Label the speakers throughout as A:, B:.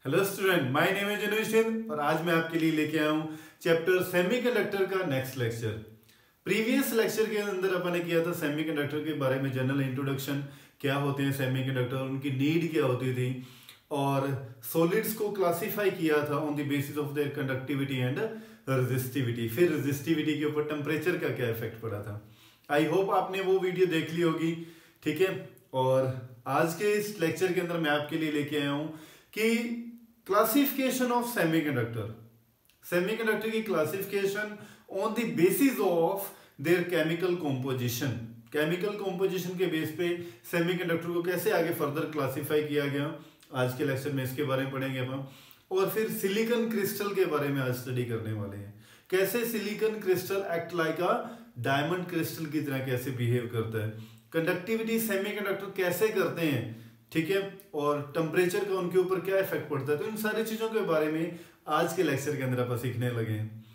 A: Hello student, my name is Anuj और आज मैं आपके लिए लेके आया हूँ चैप्टर सेमीकंडक्टर का नेक्स्ट लेक्चर। प्रीवियस लेक्चर के अंदर अपन ने किया था सेमीकंडक्टर के बारे में जनरल इंट्रोडक्शन, क्या होते हैं सेमीकंडक्टर, उनकी नीड क्या होती थी, और सॉलिड्स को क्लासिफाई किया था on the basis of their conductivity and resistivity. फिर रेजिस्टिविटी के ऊपर टेम्परेचर का क्या इफेक्ट पड़ा था। आई होप आपने वो वीडियो देख ली होगी, ठीक है। और आज के इस लेक्चर के अंदर मैं आपके लिए लेके आया हूँ कि क्लासिफिकेशन ऑफ सेमीकंडक्टर, सेमीकंडक्टर की classification on the basis of their chemical composition. Chemical composition के बेस पे सेमीकंडक्टर को कैसे आगे फर्दर क्लासिफाई किया गया, आज के लेक्चर में इसके बारे में पढ़ेंगे हम। और फिर सिलिकॉन क्रिस्टल के बारे में आज स्टडी करने वाले हैं, कैसे silicon crystal act like a diamond crystal की तरह कैसे बिहेव करता है, कंडक्टिविटी सेमीकंडक्टर कैसे करते हैं, ठीक है, और टेम्परेचर का उनके ऊपर क्या इफेक्ट पड़ता है। तो इन सारी चीजों के बारे में आज के लेक्चर के अंदर आप सीखने लगे हैं।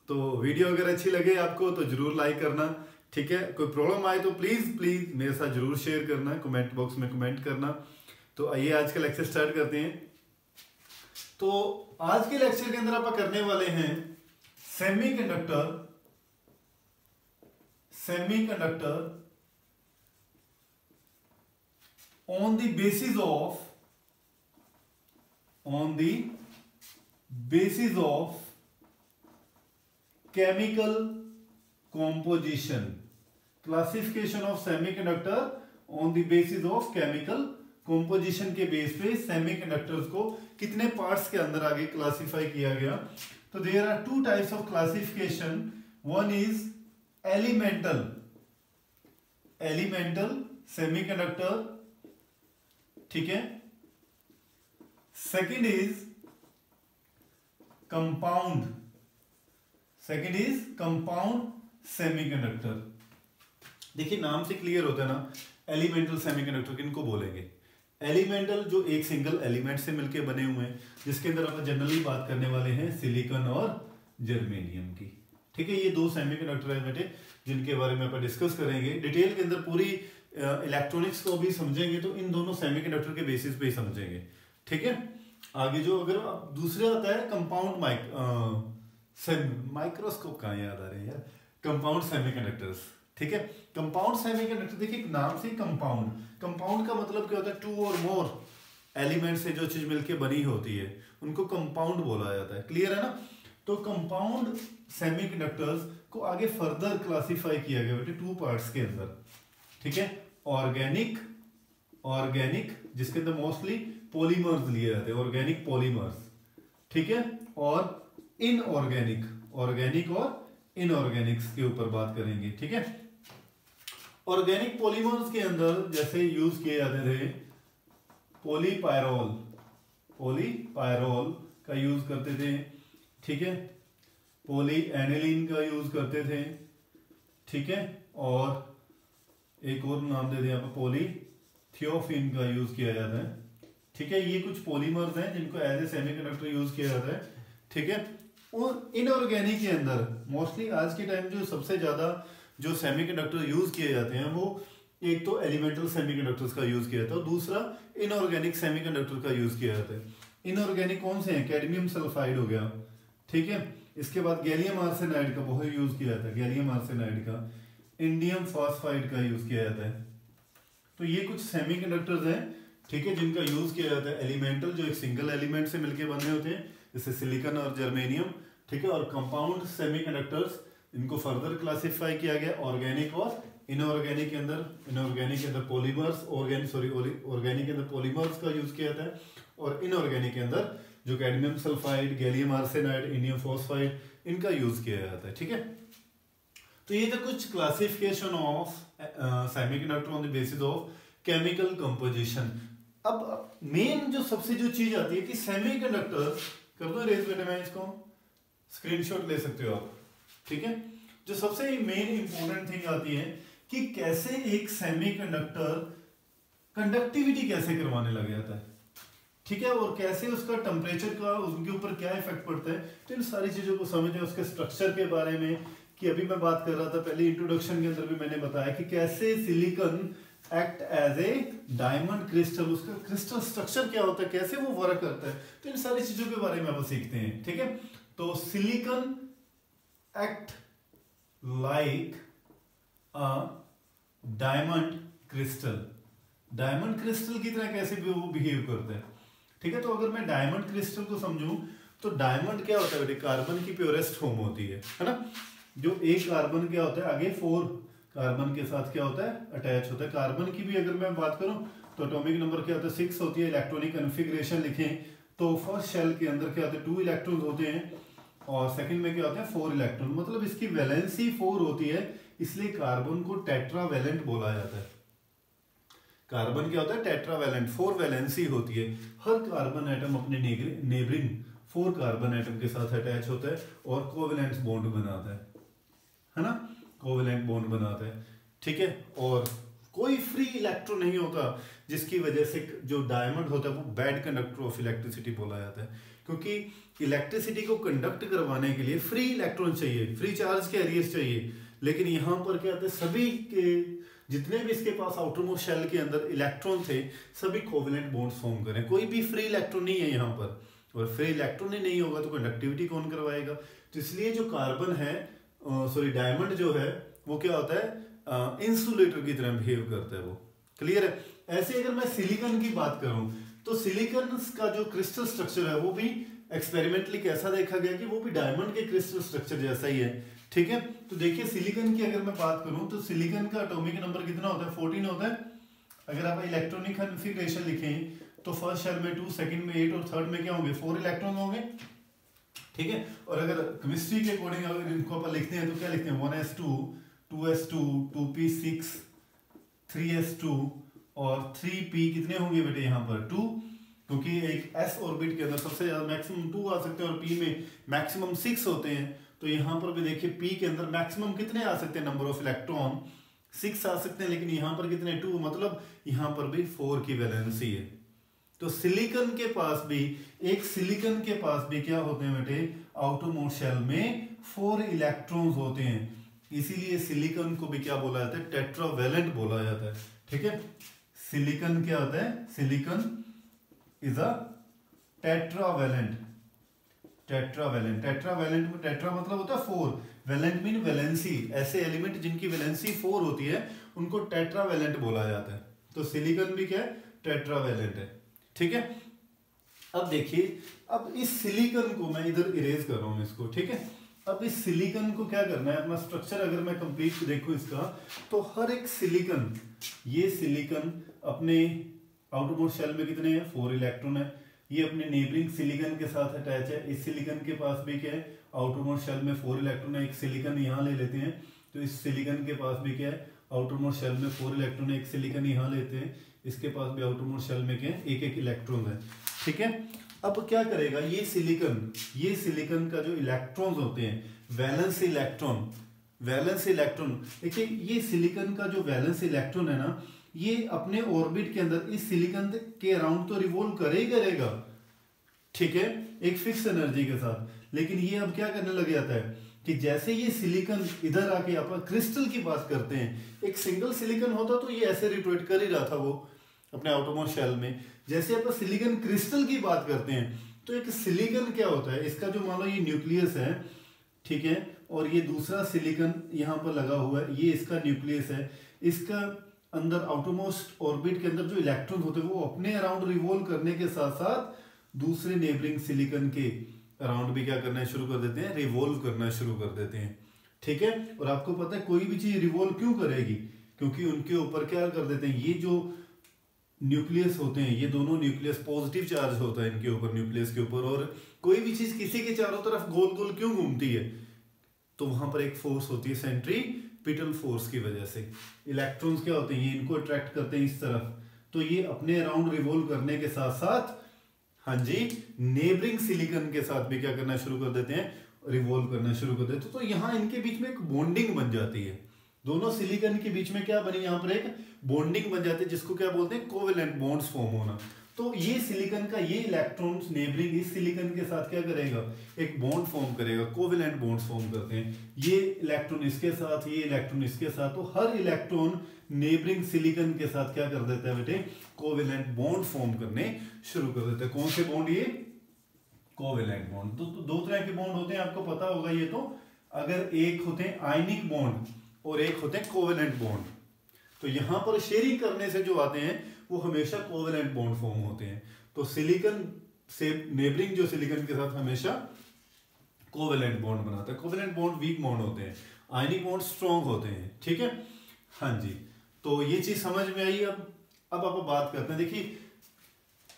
A: तो वीडियो अगर अच्छी लगे आपको तो जरूर लाइक करना, ठीक है। कोई प्रॉब्लम आए तो प्लीज मेरे साथ जरूर शेयर करना, कमेंट बॉक्स में कमेंट करना। तो आइए आज का लेक्चर स्टार्ट करते हैं। तो आज के लेक्चर के अंदर आप करने वाले हैं semiconductor on the basis of chemical composition, classification of semiconductor on the basis of chemical composition के बेस पे सेमीकंडक्टर्स को कितने पार्ट्स के अंदर आगे क्लासिफाई किया गया। तो there are two types of classification, one is elemental semiconductor, ठीक है। Second is compound semiconductor. देखिए नाम से क्लियर होता है ना, एलिमेंटल सेमीकंडक्टर किनको बोलेंगे। एलिमेंटल जो एक सिंगल एलिमेंट से मिलके बने हुए हैं, जिसके अंदर अपन जनरली बात करने वाले हैं सिलिकॉन और जर्मेनियम की, ठीक है। ये दो सेमीकंडक्टर है बेटे जिनके बारे में अपन डिस्कस करेंगे डिटेल के अंदर। पूरी इलेक्ट्रॉनिक्स को भी समझेंगे तो इन दोनों सेमीकंडक्टर के बेसिस पे ही समझेंगे, ठीक है। आगे जो अगर दूसरे आता है कंपाउंड माइक्रोस्कोप, कहाँ याद आ रहे हैं यार, कंपाउंड सेमीकंडक्टर्स, ठीक है। कंपाउंड सेमीकंडक्टर, देखिए नाम से कंपाउंड का मतलब क्या होता है, टू और मोर एलिमेंट से जो चीज मिलके बनी होती है उनको कंपाउंड बोला जाता है, क्लियर है ना। तो कंपाउंड सेमीकंडक्टर्स को आगे फर्दर क्लासिफाई किया गया बेटे टू पार्ट्स के अंदर, ठीक है। ऑर्गेनिक जिसके अंदर मोस्टली पॉलीमर्स लिए जाते हैं, ऑर्गेनिक पॉलीमर्स, ठीक है। और इनऑर्गेनिक, ऑर्गेनिक और इनऑर्गेनिक्स के ऊपर बात करेंगे, ठीक है। ऑर्गेनिक पॉलीमर्स के अंदर जैसे यूज किए जाते थे पॉलीपायरोल का यूज करते थे, ठीक है। पॉलीएनिलीन का यूज करते थे, ठीक है। और एक और नाम दे दिया पॉलीथियोफिन का यूज किया जाता है, ठीक है। ये कुछ पॉलीमर्स हैं जिनको एज ए सेमीकंडक्टर यूज किया जाता है, ठीक है। और इनऑर्गेनिक के अंदर मोस्टली आज के टाइम जो सबसे ज्यादा जो सेमीकंडक्टर यूज किए जाते हैं वो एक तो एलिमेंटल सेमीकंडक्टर्स का यूज किया जाता है और दूसरा इनऑर्गेनिक सेमीकंडक्टर का यूज किया जाता है। इनऑर्गेनिक कौन से हैं, कैडमियम सल्फाइड हो गया, ठीक है। इसके बाद गैलियम आर्सेनाइड का बहुत यूज किया जाता है, गैलियम आर्सेनाइड का, इंडियम फॉस्फाइड का यूज किया जाता है। तो ये कुछ सेमीकंडक्टर्स हैं, ठीक है, जिनका यूज किया जाता है। एलिमेंटल जो एक सिंगल एलिमेंट से मिलकर बने होते हैं जैसे सिलिकॉन और जर्मेनियम, ठीक है। और कंपाउंड सेमीकंडक्टर्स, इनको फर्दर क्लासिफाई किया गया ऑर्गेनिक और इनऑर्गेनिक के अंदर पॉलीमर्स, ऑर्गेनिक के अंदर पॉलीमर्स का यूज किया जाता है और इनऑर्गेनिक के अंदर जो cadmium sulphide, gallium arsenide, indium phosphide, इनका यूज किया जाता है, ठीक है। तो ये था कुछ classification of semiconductor on the basis of chemical composition. अब मेन जो सबसे जो चीज आती है कि सेमीकंडक्टर, कर दो रेज बेटे, मैं इसको स्क्रीनशॉट ले सकते हो आप, ठीक है। जो सबसे मेन इंपॉर्टेंट थिंग आती है कि कैसे एक सेमीकंडक्टर कंडक्टिविटी कैसे करवाने लग जाता है, ठीक है, और कैसे उसका टेम्परेचर का उनके ऊपर क्या इफेक्ट पड़ता है। तो इन सारी चीजों को समझे, उसके स्ट्रक्चर के बारे में, कि अभी मैं बात कर रहा था पहले इंट्रोडक्शन के अंदर भी मैंने बताया कि कैसे silicon act as a diamond crystal, उसका क्रिस्टल स्ट्रक्चर क्या होता है, कैसे वो वर्क करता है, तो इन सारी चीजों के बारे में आप सीखते हैं। ठीक है, तो silicon act like a diamond crystal, diamond crystal की तरह कैसे वो बिहेव करता है। ठीक है, तो अगर मैं डायमंड क्रिस्टल को समझूं तो डायमंड क्या होता है बेटे, कार्बन की प्योरेस्ट फॉर्म होती है ना। जो एक कार्बन क्या होता है, आगे 4 कार्बन के साथ क्या होता है, अटैच होता है। कार्बन की भी अगर मैं बात करूं तो एटॉमिक नंबर क्या होता है, 6 होती है। इलेक्ट्रॉनिक कॉन्फ़िगरेशन लिखें तो फर्स्ट शेल के अंदर क्या होता है, 2 इलेक्ट्रॉन होते हैं और सेकंड में क्या होता है, 4 इलेक्ट्रॉन। मतलब इसकी वैलेंसी 4 होती है, इसलिए कार्बन को टेट्रावैलेंट बोला जाता है। कार्बन क्या होता है, टेट्रावैलेंट, 4 वैलेंसी होती है। हर कार्बन एटम अपने नेबरिंग 4 कार्बन एटम के साथ अटैच होता है और कोवेलेंट बॉन्ड बनाता है ना, कोवेलेंट बॉन्ड बनाता है। ठीक है, और कोई फ्री इलेक्ट्रॉन नहीं होता, जिसकी वजह से जो डायमंड होता है वो बैड कंडक्टर ऑफ इलेक्ट्रिसिटी बोला जाता है। क्योंकि इलेक्ट्रिसिटी को कंडक्ट करवाने के लिए फ्री इलेक्ट्रॉन चाहिए, फ्री चार्ज कैरियर्स चाहिए। लेकिन यहाँ पर क्या होता है, सभी के जितने भी इसके पास आउटरमोस्ट शेल के अंदर इलेक्ट्रॉन थे, सभी कोवेलेंट बॉन्ड्स फॉर्म करें। कोई भी फ्री इलेक्ट्रॉन नहीं है यहाँ पर, और फ्री इलेक्ट्रॉन ही नहीं होगा तो कंडक्टिविटी कौन करवाएगा। तो इसलिए जो कार्बन है, सॉरी डायमंड जो है वो क्या होता है, इंसुलेटर की तरह बिहेव करता है वो। क्लियर है। ऐसे अगर मैं सिलिकॉन की बात करूं तो सिलिकॉन का जो क्रिस्टल स्ट्रक्चर है वो भी एक्सपेरिमेंटली कैसा देखा गया कि वो भी डायमंड के क्रिस्टल स्ट्रक्चर जैसा ही है। ठीक है, तो देखिए सिलिकॉन की अगर मैं बात करूं तो सिलिकॉन का एटॉमिक नंबर कितना होता है, 14 होता है। अगर आप इलेक्ट्रॉनिक कॉन्फ़िगरेशन लिखें तो फर्स्ट शेल में 2, सेकंड में 8 और थर्ड में क्या होंगे, 4 इलेक्ट्रॉन होंगे। ठीक है, और अगर केमिस्ट्री के अकॉर्डिंग अगर इनको अपन लिखते हैं तो क्या लिखते हैं, 1s2 2s2 2p6 3s2 और 3p कितने होंगे बेटे यहाँ पर 2, क्योंकि एक s ऑर्बिट के अंदर सबसे ज्यादा मैक्सिमम 2 आ सकते हैं और p में मैक्सिमम 6 होते हैं। तो यहाँ पर भी देखिए p के अंदर मैक्सिमम कितने आ सकते हैं, नंबर ऑफ इलेक्ट्रॉन 6 आ सकते हैं, लेकिन यहाँ पर कितने 2, मतलब यहाँ पर भी 4 की वैलेंसी है। तो सिलिकॉन के पास भी, एक सिलिकॉन के पास भी क्या होते हैं बेटे, आउटरमोस्ट शेल में 4 इलेक्ट्रॉन्स होते हैं। इसीलिए सिलिकॉन को भी क्या बोला जाता है, टेट्रावैलेंट बोला जाता है। ठीक है, सिलिकॉन क्या होता है, silicon is a tetravalent, tetravalent, tetravalent में टेट्रा मतलब होता है 4, वैलेंट मीन वैलेंसी। ऐसे एलिमेंट जिनकी वैलेंसी 4 होती है उनको टेट्रावैलेंट बोला जाता है। तो सिलिकॉन भी क्या है, टेट्रावैलेंट है। ठीक है, अब देखिए, अब इस सिलिकॉन को मैं इधर इरेज कर रहा हूं इसको। ठीक है, अब इस सिलिकॉन को क्या करना है, अपना स्ट्रक्चर अगर मैं कंप्लीट देखूं इसका, तो हर एक सिलिकॉन, ये सिलिकॉन अपने आउटरमोस्ट शेल में कितने हैं, 4 इलेक्ट्रॉन है। ये अपने नेबरिंग सिलिकॉन के साथ अटैच है। इस सिलिकॉन के पास भी क्या है, आउटरमोस्ट शेल में 4 इलेक्ट्रॉन है। एक सिलिकॉन यहाँ ले लेते हैं, तो इस सिलिकॉन के पास भी क्या है, आउटरमोस्ट शेल में 4 इलेक्ट्रॉन है। एक सिलिकॉन यहाँ लेते हैं, इसके पास भी आउटरमोस्ट शेल में क्या है, एक इलेक्ट्रॉन है। ठीक है, अब क्या करेगा ये सिलिकॉन का जो इलेक्ट्रॉन्स होते हैं, वैलेंस इलेक्ट्रॉन, वैलेंस इलेक्ट्रॉन, देखिए ये सिलिकॉन का जो वैलेंस इलेक्ट्रॉन है ना, ये अपने ऑर्बिट के अंदर इस सिलिकॉन के अराउंड तो रिवॉल्व करेगा। ठीक है, एक फिक्स एनर्जी के साथ। लेकिन ये अब क्या करने लग जाता है कि जैसे ये सिलिकॉन इधर आके अपन क्रिस्टल की बात करते हैं, एक सिंगल सिलिकॉन होता तो ये ऐसे रोटेट कर ही रहा था वो अपने आउटरमोस्ट शेल में। जैसे अपन सिलिकॉन क्रिस्टल की बात करते हैं तो एक सिलिकॉन क्या होता है, इसका जो मान लो ये न्यूक्लियस है, ठीक है, और ये दूसरा सिलिकॉन यहाँ पर लगा हुआ है, ये इसका न्यूक्लियस है। इसका अंदर आउटरमोस्ट ऑर्बिट के अंदर जो इलेक्ट्रॉन होते हैं वो अपने अराउंड रिवॉल्व करने के साथ साथ दूसरे नेबरिंग सिलिकॉन के अराउंड भी क्या करना शुरू कर देते हैं, रिवॉल्व करना शुरू कर देते हैं। ठीक है, और आपको पता है कोई भी चीज रिवॉल्व क्यों करेगी, क्योंकि उनके ऊपर क्या कर देते हैं, ये जो न्यूक्लियस होते हैं, ये दोनों न्यूक्लियस पॉजिटिव चार्ज होता है इनके ऊपर, न्यूक्लियस के ऊपर। और कोई भी चीज किसी के चारों तरफ गोल गोल क्यों घूमती है, तो वहां पर एक फोर्स होती है, सेंट्रीपिटल फोर्स की वजह से। इलेक्ट्रॉन्स क्या होते हैं, ये इनको अट्रैक्ट करते हैं इस तरफ, तो ये अपने अराउंड रिवॉल्व करने के साथ साथ, हाँ जी, नेबरिंग सिलिकॉन के साथ भी क्या करना शुरू कर देते हैं, रिवॉल्व करना शुरू कर देते हैं। तो यहाँ इनके बीच में एक बॉन्डिंग बन जाती है, दोनों सिलिकॉन के बीच में क्या बनी, यहाँ पर एक बॉन्डिंग बन जाती है, जिसको क्या बोलते हैं, कोवेलेंट बॉन्ड्स फॉर्म होना। तो ये सिलिकॉन का ये इलेक्ट्रॉन नेबरिंग इस सिलिकॉन के साथ क्या करेगा, एक बॉन्ड फॉर्म करेगा, कोवेलेंट बॉन्ड फॉर्म करते हैं, ये इलेक्ट्रॉन इसके साथ, ये इलेक्ट्रॉन इसके साथ, तो हर इलेक्ट्रॉन नेबरिंग सिलिकॉन के साथ क्या कर देता है बेटे, कोवेलेंट बॉन्ड फॉर्म करने शुरू कर देता है। कौन से बॉन्ड, ये कोवेलेंट बॉन्ड। तो दो तरह के बॉन्ड होते हैं, आपको पता होगा ये तो, अगर एक होते हैं आयनिक बॉन्ड और एक होते हैं कोवेलेंट बॉन्ड। तो यहां पर शेयरिंग करने से जो आते हैं वो हमेशा कोवेलेंट बॉन्ड फॉर्म होते हैं। तो सिलिकॉन से नेबरिंग जो सिलिकॉन के साथ हमेशा कोवेलेंट बॉन्ड बनाता है। कोवेलेंट बॉन्ड वीक बॉन्ड होते हैं, आयनिक बॉन्ड स्ट्रॉन्ग होते हैं, ठीक है। हाँ जी, तो ये चीज समझ में आई। अब आप बात करते हैं, देखिए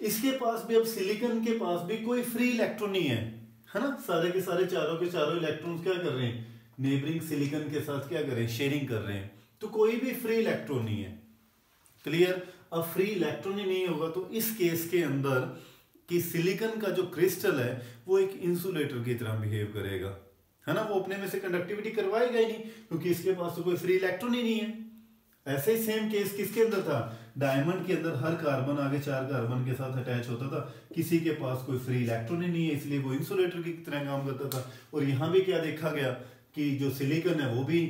A: इसके पास भी, अब सिलिकॉन के पास भी कोई फ्री इलेक्ट्रॉन नहीं है ना, सारे के सारे चारों के चारों इलेक्ट्रॉन्स क्या कर रहे हैं, नेबरिंग सिलिकॉन के साथ क्या कर रहे हैं, शेयरिंग कर रहे हैं। तो कोई भी फ्री इलेक्ट्रॉन नहीं है, क्लियर। अब फ्री इलेक्ट्रॉन ही नहीं होगा तो इस केस के अंदर कि सिलिकॉन का जो क्रिस्टल है वो एक इंसुलेटर की तरह बिहेव करेगा, है ना, वो अपने में से कंडक्टिविटी करवाएगा ही नहीं, क्योंकि इसके पास तो कोई फ्री इलेक्ट्रॉन ही नहीं है। ऐसे ही सेम केस किसके अंदर था, डायमंड के अंदर हर कार्बन आगे 4 कार्बन के साथ अटैच होता था, किसी के पास कोई फ्री इलेक्ट्रॉन ही नहीं है, इसलिए वो इंसुलेटर की तरह काम करता था। और यहाँ भी क्या देखा गया कि जो सिलिकॉन है वो भी,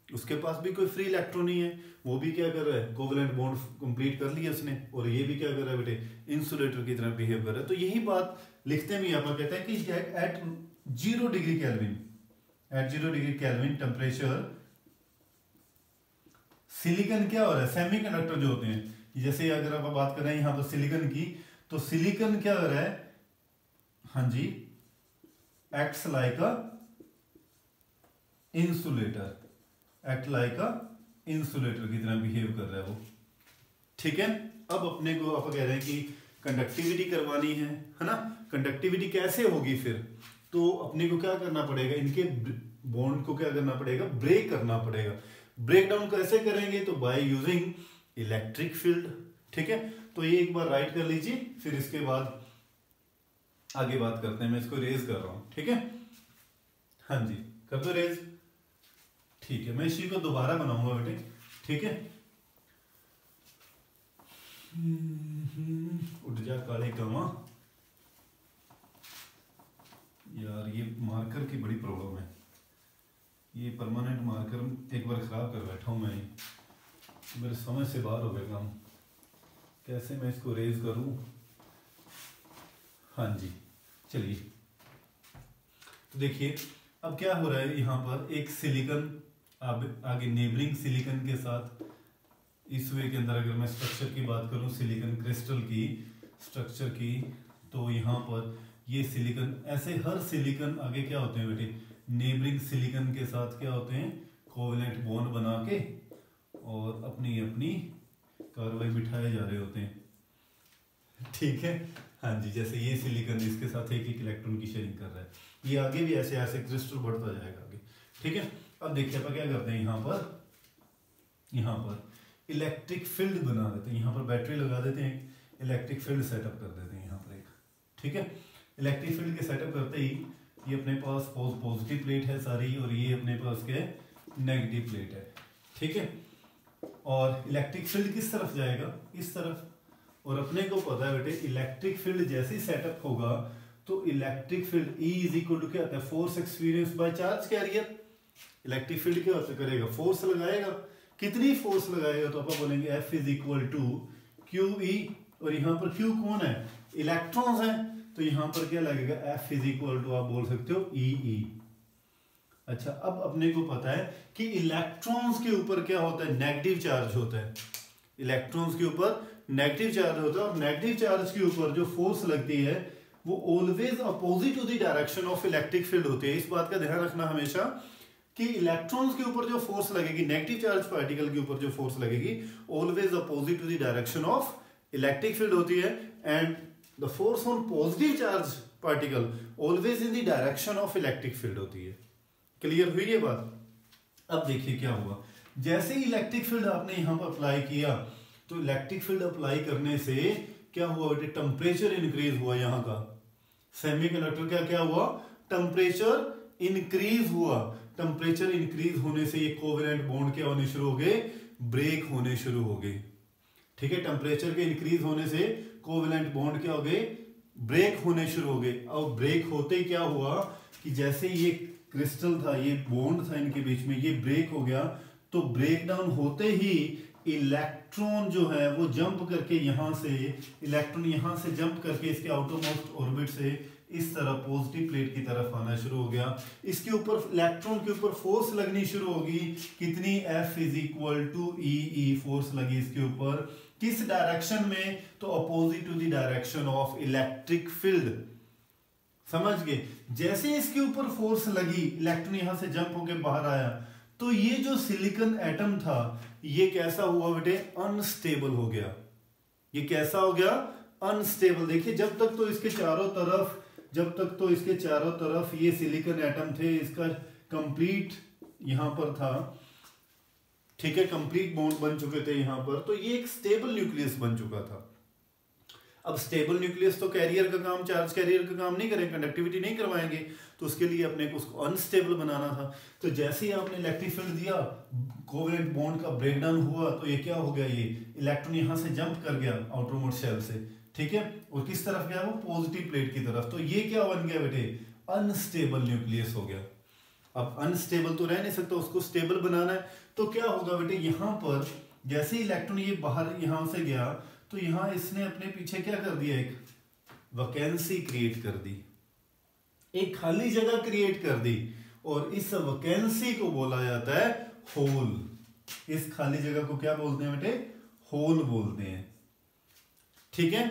A: उसके पास भी कोई फ्री इलेक्ट्रॉन नहीं है, वो भी क्या कर रहा है, कोवेलेंट बॉन्ड कंप्लीट कर लिया उसने, और ये भी क्या कर रहा है बेटे, इंसुलेटर की तरह बिहेव कर रहा है। तो यही बात लिखते में यहाँ पर कहते हैं कि at 0 degree Kelvin, at 0 degree Kelvin temperature silicon क्या हो रहा है, सेमीकंडक्टर जो होते हैं, जैसे अगर आप बात कर रहे हैं यहाँ पर सिलिकॉन की, तो सिलिकॉन क्या हो रहा है, हाँ जी, acts like a insulator, act like a insulator की तरह बिहेव कर रहा है वो, ठीक है। अब अपने को आप कह रहे हैं कि कंडक्टिविटी करवानी है ना, कंडक्टिविटी कैसे होगी फिर, तो अपने को क्या करना पड़ेगा, इनके बॉन्ड को क्या करना पड़ेगा, ब्रेक करना पड़ेगा। ब्रेक डाउन कैसे करेंगे, तो बाय यूजिंग इलेक्ट्रिक फील्ड, ठीक है। तो ये एक बार राइट कर लीजिए, फिर इसके बाद आगे बात करते हैं। मैं इसको रेज कर रहा हूं, ठीक है, हाँ जी, कर दो रेज, ठीक है। मैं इसी को दोबारा बनाऊंगा बेटे, ठीक है। उठ जा काले कामा, यार ये मार्कर की बड़ी प्रॉब्लम है, ये परमानेंट मार्कर एक बार खराब कर बैठा हूं मैं, मेरे समझ से बाहर हो गया काम, कैसे मैं इसको रेज करूं। हाँ जी, चलिए, तो देखिए अब क्या हो रहा है, यहाँ पर एक सिलिकॉन आगे नेबरिंग सिलिकॉन के साथ इस वे के अंदर अगर मैं स्ट्रक्चर की बात करूं, सिलिकॉन क्रिस्टल की स्ट्रक्चर की, तो यहाँ पर ये सिलिकॉन, ऐसे हर सिलिकॉन आगे क्या होते हैं बेटे, नेबरिंग सिलिकॉन के साथ क्या होते हैं, कोवेलेंट बॉन्ड बना के और अपनी अपनी कार्रवाई बिठाए जा रहे होते हैं, ठीक है। हाँ जी, जैसे ये सिलिकॉन इसके साथ एक एक इलेक्ट्रॉन की शेयरिंग कर रहा है, ये आगे भी ऐसे ऐसे क्रिस्टल बढ़ता जाएगा आगे, ठीक है। अब देखिए अपन क्या करते हैं, यहाँ पर इलेक्ट्रिक फील्ड बना देते हैं, यहाँ पर बैटरी लगा देते हैं, इलेक्ट्रिक फील्ड सेटअप कर देते हैं यहाँ पर एक, ठीक है। इलेक्ट्रिक फील्ड के सेटअप करते ही ये अपने पास पॉजिटिव प्लेट है सारी, और ये अपने पास क्या है, नेगेटिव प्लेट है, ठीक है। और इलेक्ट्रिक फील्ड किस तरफ जाएगा, इस तरफ, और अपने को पता है बेटे इलेक्ट्रिक फील्ड जैसे ही सेटअप होगा तो electric field E is equal to क्या होता है, force experience by charge carrier. Electric field क्या होता करेगा, फोर्स लगाएगा, कितनी फोर्स लगाएगा, तो अपन बोलेंगे F is equal to QE, और यहाँ पर Q कौन है, इलेक्ट्रॉन्स हैं, तो यहाँ पर क्या लगेगा, F इज इक्वल टू आप बोल सकते हो EE। अच्छा, अब अपने को पता है कि इलेक्ट्रॉन्स के ऊपर क्या होता है, नेगेटिव चार्ज होता है, इलेक्ट्रॉन्स के ऊपर नेगेटिव चार्ज होता है, और नेगेटिव चार्ज के ऊपर जो फोर्स लगती है वो always opposite to the direction of electric field होती है। इस बात का ध्यान रखना हमेशा कि इलेक्ट्रॉन्स के ऊपर जो फोर्स लगेगी, नेगेटिव चार्ज पार्टिकल के ऊपर जो फोर्स लगेगी, always opposite to the direction of electric field होती है, and the force on positive charge particle always in the direction of electric field होती है। क्लियर हुई ये बात। अब देखिए क्या हुआ, जैसे ही इलेक्ट्रिक फील्ड आपने यहां पर अप्लाई किया, तो इलेक्ट्रिक फील्ड अप्लाई करने से क्या हुआ, टेम्परेचर इंक्रीज हुआ, यहाँ का सेमीकंडक्टर का क्या हुआ, टेम्परेचर इंक्रीज हुआ। टेम्परेचर इंक्रीज होने से ये कोवेलेंट बॉन्ड क्या होने शुरू हो गए, ब्रेक होने शुरू हो गए, ठीक है। टेम्परेचर के इंक्रीज होने से कोवेलेंट बॉन्ड क्या हो गए, ब्रेक होने शुरू हो गए। अब ब्रेक होते ही क्या हुआ कि जैसे ये क्रिस्टल था, ये बॉन्ड था इनके बीच में, ये ब्रेक हो गया, तो ब्रेक डाउन होते ही इलेक्ट्रॉन जो है वो जंप करके यहां से, इलेक्ट्रॉन यहां से जंप करके इसके आउटरमोस्ट ऑर्बिट से इस तरह पॉजिटिव प्लेट की तरफ आना शुरू हो गया। इसके ऊपर इलेक्ट्रॉन के ऊपर फोर्स लगनी शुरू होगी, कितनी, F is equal to E force लगी इसके ऊपर। किस डायरेक्शन में, तो opposite to the direction of electric field. समझ गए? जैसे इसके ऊपर फोर्स लगी, इलेक्ट्रॉन यहां से जंप होकर बाहर आया, तो ये जो सिलिकॉन एटम था ये कैसा हुआ बेटे, अनस्टेबल हो गया। ये कैसा हो गया, अनस्टेबल। देखिए जब तक तो इसके चारों तरफ ये सिलिकॉन एटम थे, इसका कंप्लीट यहां पर था, ठीक है, कंप्लीट बॉन्ड बन चुके थे यहां पर, तो ये एक स्टेबल न्यूक्लियस बन चुका था। अब स्टेबल न्यूक्लियस तो कैरियर का काम, चार्ज कैरियर का काम नहीं करें, कंडक्टिविटी नहीं करवाएंगे, तो उसके लिए अपने को उसको अनस्टेबल बनाना था। तो जैसे ही आपने इलेक्ट्रिक फील्ड दिया, कोवेलेंट बॉन्ड का ब्रेकडाउन हुआ, तो ये क्या हो गया, ये इलेक्ट्रॉन यहां से जंप कर गया आउटरमोस्ट शेल से, ठीक है, और किस तरफ गया, वो पॉजिटिव प्लेट की तरफ। तो ये क्या बन गया बेटे, अनस्टेबल न्यूक्लियस हो गया। अब अनस्टेबल तो रह नहीं सकता, उसको स्टेबल बनाना है, तो क्या होगा बेटे, यहां पर जैसे इलेक्ट्रॉन ये बाहर यहां से गया, तो यहां इसने अपने पीछे क्या कर दिया, एक वैकेंसी क्रिएट कर दी, एक खाली जगह क्रिएट कर दी, और इस वैकेंसी को बोला जाता है होल। इस खाली जगह को क्या बोलते हैं बेटे, होल बोलते हैं, ठीक है।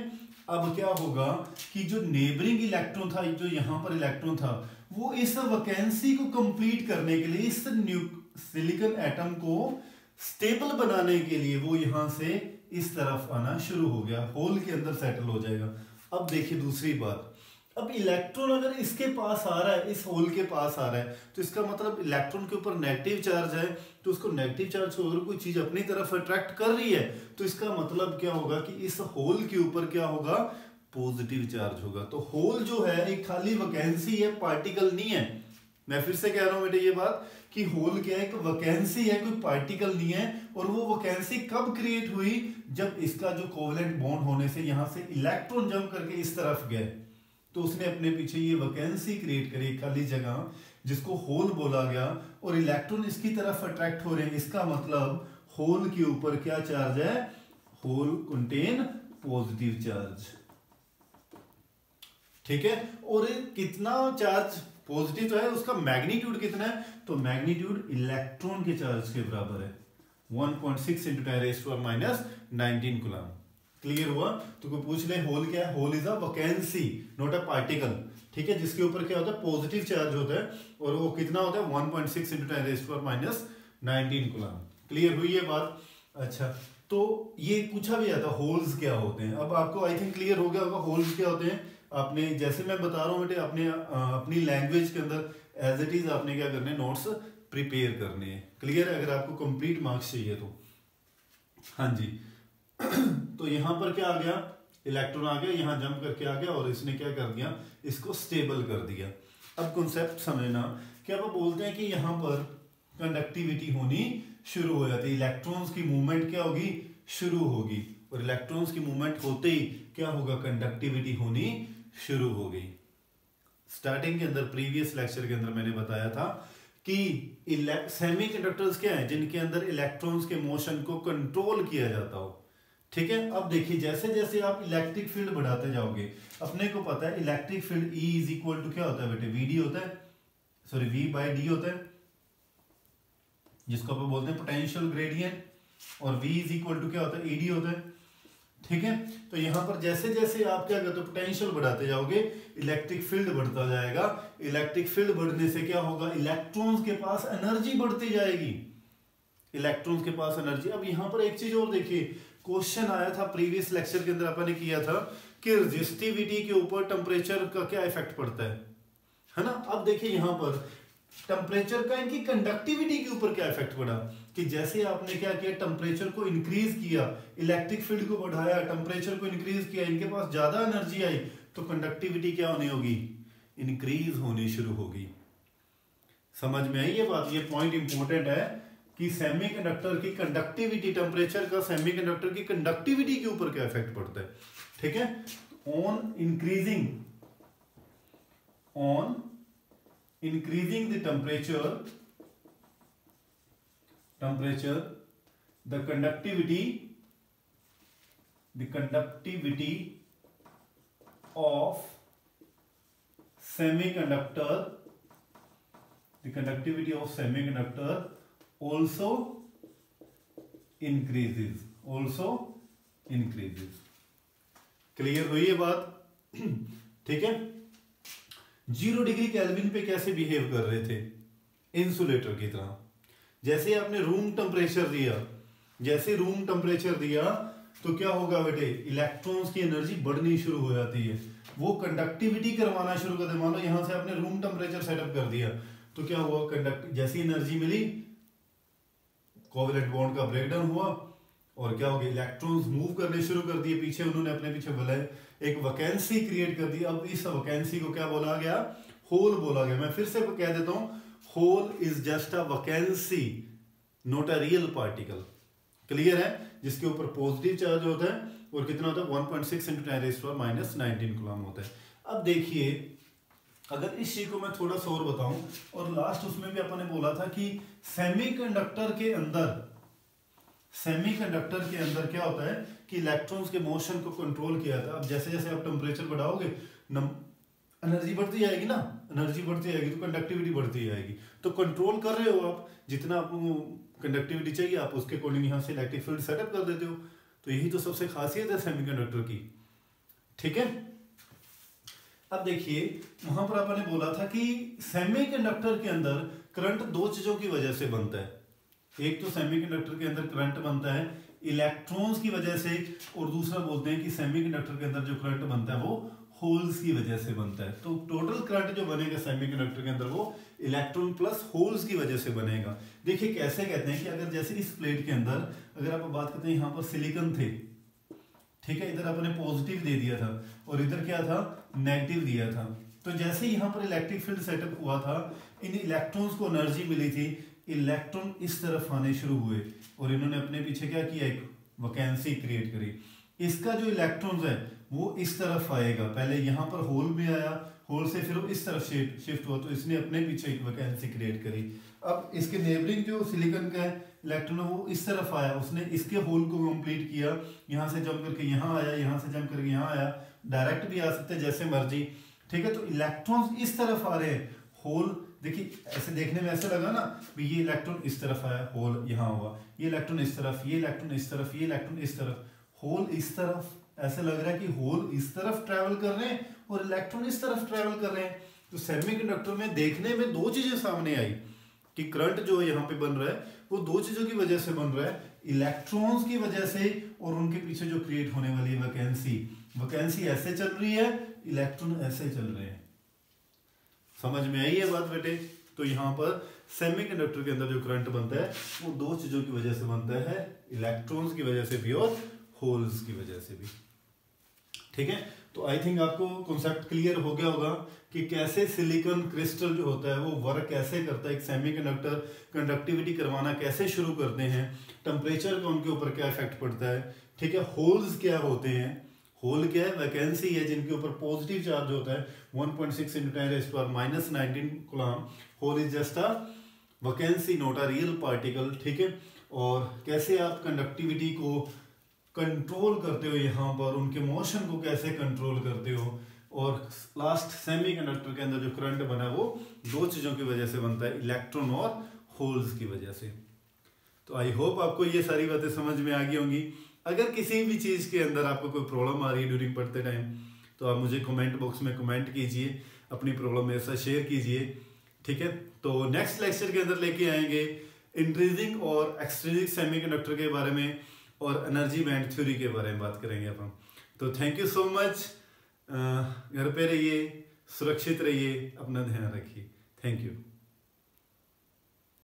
A: अब क्या होगा कि जो नेबरिंग इलेक्ट्रॉन था, जो यहां पर इलेक्ट्रॉन था, वो इस वैकेंसी को कंप्लीट करने के लिए, इस सिलिकॉन एटम को स्टेबल बनाने के लिए, वो यहां से इस तरफ आना शुरू हो गया, होल के अंदर सेटल हो जाएगा। अब देखिए दूसरी बात, अब इलेक्ट्रॉन अगर इसके पास आ रहा है, इस होल के पास आ रहा है, तो इसका मतलब इलेक्ट्रॉन के ऊपर नेगेटिव चार्ज है, तो उसको नेगेटिव चार्ज को अगर कोई चीज अपनी तरफ अट्रैक्ट कर रही है, तो इसका मतलब क्या होगा कि इस होल के ऊपर क्या होगा, पॉजिटिव चार्ज होगा। तो होल जो है एक खाली वैकेंसी है, पार्टिकल नहीं है। मैं फिर से कह रहा हूं बेटे ये बात कि होल क्या है, एक वैकेंसी है, कोई पार्टिकल नहीं है। और वो वैकेंसी कब क्रिएट हुई, जब इसका जो कोवेलेंट बॉन्ड होने से यहां से इलेक्ट्रॉन जंप करके इस तरफ गए, तो उसने अपने पीछे ये वैकेंसी क्रिएट करी, खाली जगह, जिसको होल बोला गया, और इलेक्ट्रॉन इसकी तरफ अट्रैक्ट हो रहे हैं। इसका मतलब होल के ऊपर क्या चार्ज है, होल कंटेन पॉजिटिव चार्ज, ठीक है। और कितना चार्ज पॉजिटिव तो है, उसका मैग्नीट्यूड कितना है, तो मैग्नीट्यूड इलेक्ट्रॉन के चार्ज के बराबर है, 1.6 × 10⁻⁻19 कूलम। क्लियर हुआ? तो कोई पूछ ले होल क्या है, hole is a vacancy, not a particle, ठीक है, जिसके ऊपर क्या होता है, पॉजिटिव चार्ज होता है, और वो कितना होता है, 1.6 × 10⁻⁻19 कूलम। क्लियर हुई ये बात? अच्छा, तो ये पूछा भी जाता होल्स क्या होते हैं। अब आपको आई थिंक क्लियर हो गया होगा होल्स क्या होते हैं। आपने, जैसे मैं बता रहा हूँ बेटे, अपनी लैंग्वेज के अंदर एज इट इज आपने क्या करने, नोट्स प्रिपेयर करने हैं। क्लियर है? अगर आपको कंप्लीट मार्क्स चाहिए तो। हाँ जी। तो यहां पर क्या आ गया, इलेक्ट्रॉन आ गया, यहां जंप करके आ गया, और इसने क्या कर दिया, इसको स्टेबल कर दिया। अब कॉन्सेप्ट समझना कि अब बोलते हैं कि यहां पर कंडक्टिविटी होनी शुरू हो जाती है, इलेक्ट्रॉन्स की मूवमेंट क्या होगी, शुरू होगी, और इलेक्ट्रॉन्स की मूवमेंट होते ही क्या होगा, कंडक्टिविटी होनी शुरू हो गई। स्टार्टिंग के अंदर, प्रीवियस लेक्चर के अंदर मैंने बताया था कि सेमीकंडक्टर्स क्या है, जिनके अंदर इलेक्ट्रॉन्स के मोशन को कंट्रोल किया जाता हो, ठीक है। अब देखिए जैसे जैसे आप इलेक्ट्रिक फील्ड बढ़ाते जाओगे, अपने को पता है electric field E is equal to क्या होता है बेटे, VD होता है, सॉरी V/D होता है, जिसको आप बोलते हैं पोटेंशियल ग्रेडियंट, और V इज इक्वल टू क्या होता है, ED होता है, ठीक है। तो यहां पर जैसे जैसे आप क्या करते हो, पोटेंशियल बढ़ाते जाओगे, इलेक्ट्रिक फील्ड बढ़ता जाएगा। इलेक्ट्रिक फील्ड बढ़ने से क्या होगा, इलेक्ट्रॉन्स के पास एनर्जी बढ़ती जाएगी, इलेक्ट्रॉन्स के पास एनर्जी। अब यहां पर एक चीज और देखिए, क्वेश्चन आया था प्रीवियस लेक्चर के अंदर, अपन ने किया था कि रेजिस्टिविटी के ऊपर टेम्परेचर का क्या इफेक्ट पड़ता है ना। अब देखिए यहां पर टेम्परेचर का इनकी कंडक्टिविटी के ऊपर क्या इफेक्ट पड़ा, कि जैसे आपने क्या किया, टेम्परेचर को इंक्रीज किया, इलेक्ट्रिक फील्ड को बढ़ाया, टेम्परेचर को इंक्रीज किया, इनके पास ज्यादा एनर्जी आई, तो कंडक्टिविटी क्या होनी होगी, इंक्रीज होनी शुरू होगी। समझ में आई ये बात? ये पॉइंट इंपॉर्टेंट है कि सेमीकंडक्टर की कंडक्टिविटी, टेम्परेचर का सेमीकंडक्टर की कंडक्टिविटी के ऊपर क्या इफेक्ट पड़ता है, ठीक है, on increasing the temperature the conductivity of semiconductor also increases. Clear हुई ये बात? ठीक है, 0 डिग्री केल्विन पे कैसे बिहेव कर रहे थे? इंसुलेटर की तरह। जैसे आपने रूम टेम्परेचर दिया तो क्या होगा बेटे, इलेक्ट्रॉन्स की एनर्जी बढ़नी शुरू हो जाती है, वो कंडक्टिविटी करवाना शुरू कर दे। मान लो यहां से आपने रूम टेम्परेचर सेटअप कर दिया तो क्या हुआ, जैसी एनर्जी मिली, कोवेलेंट बॉन्ड का ब्रेकडाउन हुआ और क्या हो गया, इलेक्ट्रॉन्स मूव करने शुरू कर दिए पीछे, उन्होंने अपने पीछे बोला एक वैकेंसी क्रिएट कर दी। अब इस वैकेंसी को क्या बोला गया, होल बोला गया। मैं फिर से कह देता हूं, hole is just a vacancy, not a real particle. Clear है? जिसके ऊपर पॉजिटिव चार्ज होता है और कितना होता है, 1.6 × 10⁻⁻19 कूलम होता है। अब देखिए, अगर इस चीज को मैं थोड़ा सा और बताऊं, और लास्ट उसमें भी अपन ने बोला था कि सेमीकंडक्टर के अंदर क्या होता है कि इलेक्ट्रॉन्स के मोशन को कंट्रोल किया था। अब जैसे जैसे आप टेम्परेचर बढ़ाओगे, एनर्जी बढ़ती जाएगी ना, एनर्जी बढ़ती जाएगी तो कंडक्टिविटी बढ़ती जाएगी। तो कंट्रोल कर रहे हो आप, जितना आपको कंडक्टिविटी चाहिए आप उसके अकॉर्डिंग यहाँ से इलेक्ट्रिक फील्ड सेटअप कर देते हो। तो यही तो सबसे खासियत है सेमीकंडक्टर की। ठीक है, अब देखिए वहां पर आपने बोला था कि सेमीकंडक्टर के अंदर करंट 2 चीजों की वजह से बनता है। एक तो सेमीकंडक्टर के अंदर करंट बनता है इलेक्ट्रॉन्स की वजह से, और दूसरा बोलते हैं कि सेमीकंडक्टर के अंदर जो करंट बनता है वो होल्स की वजह से बनता है। तो टोटल करंट जो बनेगा सेमीकंडक्टर के अंदर वो इलेक्ट्रॉन प्लस होल्स की वजह से बनेगा। देखिए कैसे कहते हैं कि अगर जैसे इस प्लेट के अंदर अगर आप बात करते हैं, यहाँ पर सिलिकॉन थे, ठीक है, इधर आपने पॉजिटिव दे दिया था और इधर क्या था, नेगेटिव दिया था। तो जैसे यहाँ पर इलेक्ट्रिक फील्ड सेटअप हुआ था, इन इलेक्ट्रॉन्स को एनर्जी मिली थी, इलेक्ट्रॉन इस तरफ आने शुरू हुए और इन्होंने अपने पीछे क्या किया, एक वैकेंसी क्रिएट करी। इसका जो इलेक्ट्रॉन्स है वो इस तरफ आएगा, पहले यहाँ पर होल में आया, होल से फिर इस तरफ शिफ्ट हुआ, तो इसने अपने पीछे एक वैकेंसी क्रिएट करी। अब इसके नेबरिंग जो सिलिकॉन का इलेक्ट्रॉन है वो इस तरफ आया, उसने इसके होल को कंप्लीट किया, यहाँ से जंप करके यहाँ आया, यहाँ से जंप करके यहाँ आया, डायरेक्ट भी आ सकते हैं जैसे मर्जी। ठीक है, तो इलेक्ट्रॉन्स इस तरफ आ रहे हैं, होल देखिए ऐसे देखने में ऐसा लगा ना भी ये इलेक्ट्रॉन इस तरफ आया, होल यहाँ हुआ, ये इलेक्ट्रॉन इस तरफ, ये इलेक्ट्रॉन इस तरफ, ये इलेक्ट्रॉन इस तरफ, होल इस तरफ। ऐसा लग रहा है कि होल इस तरफ ट्रेवल कर रहे हैं और इलेक्ट्रॉन इस तरफ ट्रेवल कर रहे हैं। तो सेमीकंडक्टर में देखने में 2 चीजें सामने आई कि करंट जो यहाँ पे बन रहा है वो 2 चीजों की वजह से बन रहा है, इलेक्ट्रॉन्स की वजह से और उनके पीछे जो क्रिएट होने वाली वैकेंसी ऐसे चल रही है, इलेक्ट्रॉन ऐसे चल रहे हैं। समझ में आई ये बात बेटे? तो यहाँ पर सेमीकंडक्टर के अंदर जो करंट बनता है वो 2 चीजों की वजह से बनता है, इलेक्ट्रॉन्स की वजह से भी और होल्स की वजह से भी। ठीक है, तो आई थिंक आपको कॉन्सेप्ट क्लियर हो गया होगा कि कैसे सिलिकॉन क्रिस्टल जो होता है वो वर्क कैसे करता है, एक सेमीकंडक्टर कंडक्टिविटी करवाना कैसे शुरू करते हैं, टेम्परेचर का उनके ऊपर क्या इफेक्ट पड़ता है। ठीक है, होल्स क्या होते हैं, होल क्या है, वैकेंसी है जिनके ऊपर पॉजिटिव चार्ज होता है 1.6 × 10⁻⁻19 coulomb. Hole is just a vacancy, not a real particle. ठीक है, और कैसे आप कंडक्टिविटी को कंट्रोल करते हो, यहाँ पर उनके मोशन को कैसे कंट्रोल करते हो, और लास्ट सेमीकंडक्टर के अंदर जो करंट बना है वो 2 चीजों की वजह से बनता है, इलेक्ट्रॉन और होल्स की वजह से। तो आई होप आपको ये सारी बातें समझ में आ गई होंगी। अगर किसी भी चीज के अंदर आपको कोई प्रॉब्लम आ रही है ड्यूरिंग पढ़ते टाइम तो आप मुझे कमेंट बॉक्स में कमेंट कीजिए, अपनी प्रॉब्लम मेरे साथ शेयर कीजिए। ठीक है, तो नेक्स्ट लेक्चर के अंदर लेके आएंगे इंट्रिंसिक और एक्सट्रिंसिक सेमीकंडक्टर के बारे में और एनर्जी बैंड थ्योरी के बारे में बात करेंगे अपन। तो थैंक यू सो मच, घर पे रहिए, सुरक्षित रहिए, अपना ध्यान रखिए। Thank you.